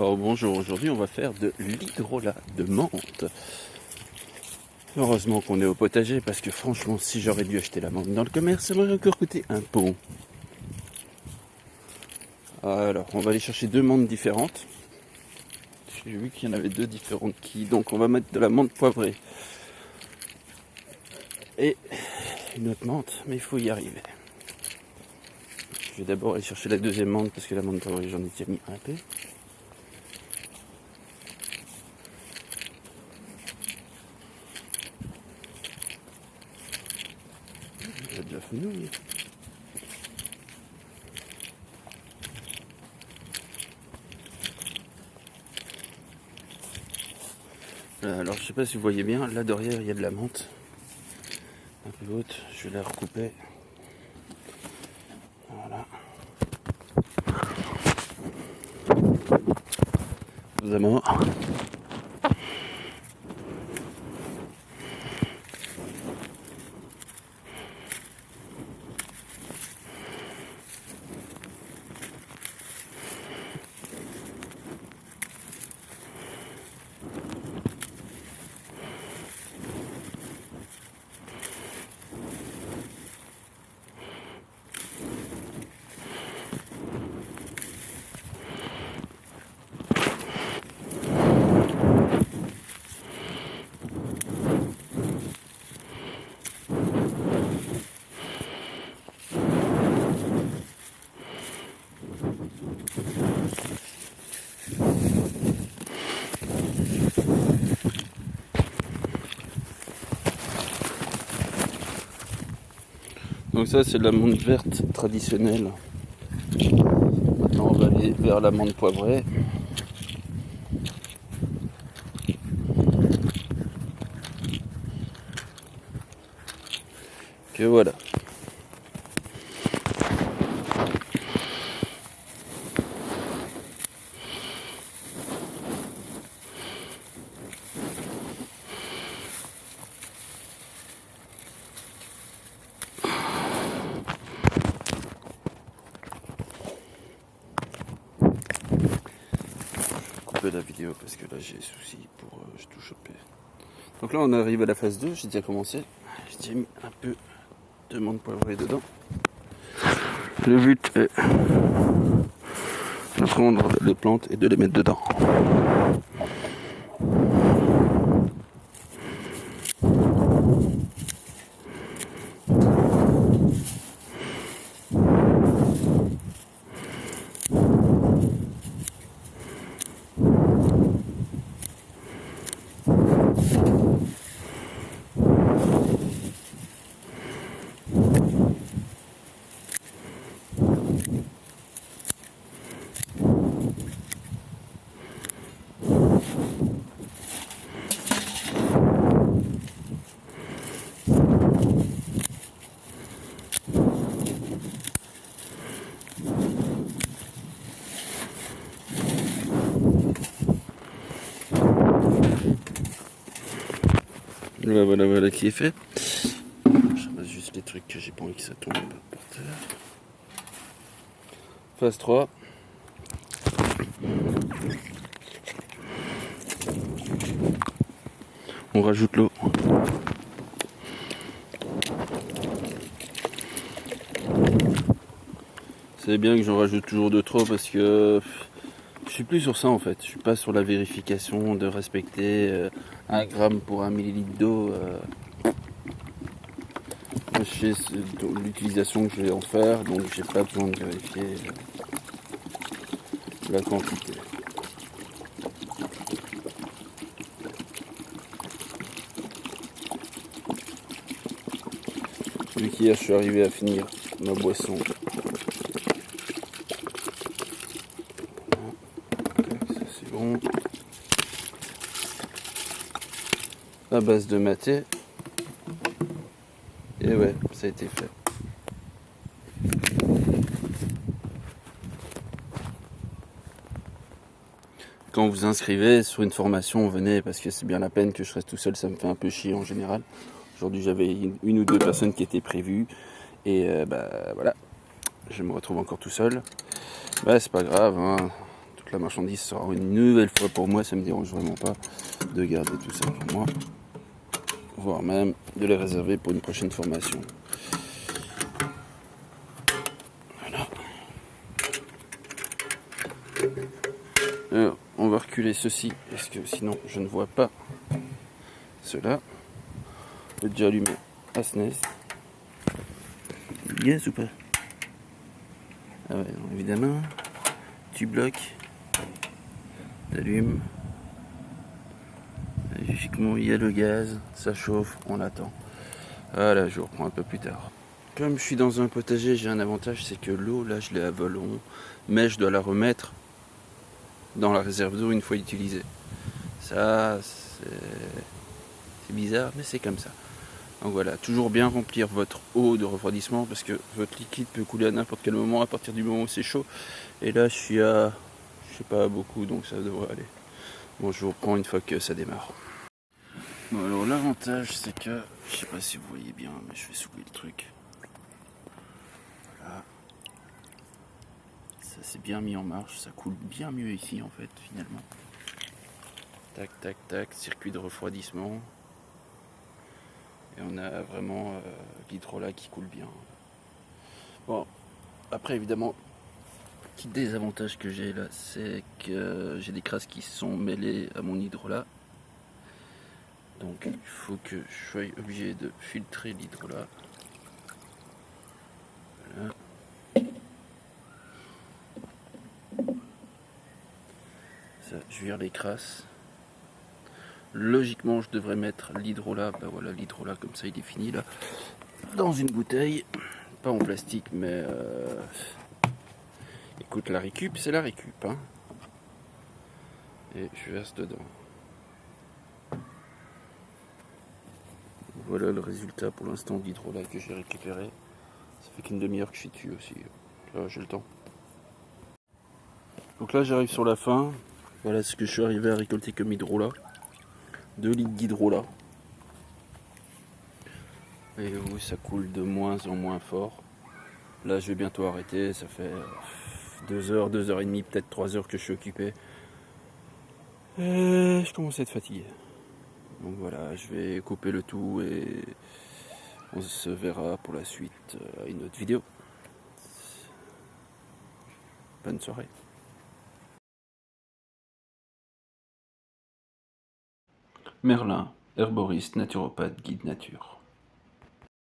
Alors bonjour, aujourd'hui on va faire de l'hydrolat de menthe. Heureusement qu'on est au potager parce que franchement si j'aurais dû acheter la menthe dans le commerce, ça m'aurait encore coûté un pont. Alors on va aller chercher deux menthes différentes. J'ai vu qu'il y en avait deux différentes donc on va mettre de la menthe poivrée. Et une autre menthe, mais il faut y arriver. Je vais d'abord aller chercher la deuxième menthe parce que la menthe poivrée j'en ai déjà mis un peu. J'ai de la fenouil. Alors je sais pas si vous voyez bien, là derrière il y a de la menthe. Un peu haute, je vais la recouper. Voilà. Vous amours. Donc ça c'est de la menthe verte traditionnelle. Maintenant on va aller vers la menthe poivrée. Que voilà. Couper la vidéo parce que là j'ai des soucis pour tout choper. Donc là on arrive à la phase 2, j'ai déjà commencé. J'ai déjà mis un peu de menthe poivrée dedans. Le but est de prendre les plantes et de les mettre dedans. Voilà qui est fait. Je ramasse juste les trucs que j'ai pas envie que ça tombe par terre. Phase 3. On rajoute l'eau. C'est bien que j'en rajoute toujours de trop parce que je suis plus sur ça en fait. Je suis pas sur la vérification de respecter 1 gramme pour 1 millilitre d'eau. Je sais l'utilisation que je vais en faire, donc j'ai pas besoin de vérifier la quantité. Vu qu'hier je suis arrivé à finir ma boisson. Ça c'est bon. À base de maté. Et ouais, ça a été fait. Quand vous inscrivez sur une formation, venez parce que c'est bien la peine que je reste tout seul, ça me fait un peu chier en général. Aujourd'hui j'avais une ou deux personnes qui étaient prévues et voilà, je me retrouve encore tout seul. Bah c'est pas grave, hein. la marchandise sera une nouvelle fois pour moi, ça me dérange vraiment pas de garder tout ça pour moi, voire même de les réserver pour une prochaine formation. Voilà. Alors, on va reculer ceci, parce que sinon je ne vois pas cela. Je vais déjà allumer à SNES. Yes ou pas? Ah ouais, non, évidemment. Tu bloques. T'allumes. Logiquement, il y a le gaz. Ça chauffe, on attend. Voilà, je reprends un peu plus tard. Comme je suis dans un potager, j'ai un avantage, c'est que l'eau, là, je l'ai à volon. Mais je dois la remettre dans la réserve d'eau une fois utilisée. Ça, c'est bizarre, mais c'est comme ça. Donc voilà, toujours bien remplir votre eau de refroidissement parce que votre liquide peut couler à n'importe quel moment à partir du moment où c'est chaud. Et là, je suis à, je sais pas, beaucoup, donc ça devrait aller. Bon, je vous reprends une fois que ça démarre. Bon, alors l'avantage, c'est que, je sais pas si vous voyez bien, mais je vais soulever le truc. Voilà. Ça s'est bien mis en marche, ça coule bien mieux ici en fait, finalement. Tac, tac, tac, circuit de refroidissement. Et on a vraiment l'hydrolat qui coule bien. Bon, après évidemment, petit désavantage que j'ai là, c'est que j'ai des crasses qui sont mêlées à mon hydrolat. Donc il faut que je sois obligé de filtrer l'hydrolat. Voilà. Ça, je vire les crasses. Logiquement, je devrais mettre l'hydrolat, ben voilà, l'hydrolat comme ça il est fini là, dans une bouteille, pas en plastique, mais écoute, la récup, c'est la récup, hein. Et je verse dedans. Voilà le résultat pour l'instant d'hydrolat que j'ai récupéré. Ça fait qu'une demi-heure que je suis dessus aussi. Là, j'ai le temps. Donc là, j'arrive sur la fin. Voilà ce que je suis arrivé à récolter comme hydrolat. 2 litres d'hydrolat. Et oui, ça coule de moins en moins fort. Là, je vais bientôt arrêter. Ça fait 2 heures, 2 heures et demie, peut-être 3 heures que je suis occupé. Et je commence à être fatigué. Donc voilà, je vais couper le tout et on se verra pour la suite à une autre vidéo. Bonne soirée. Merlin, herboriste, naturopathe, guide nature.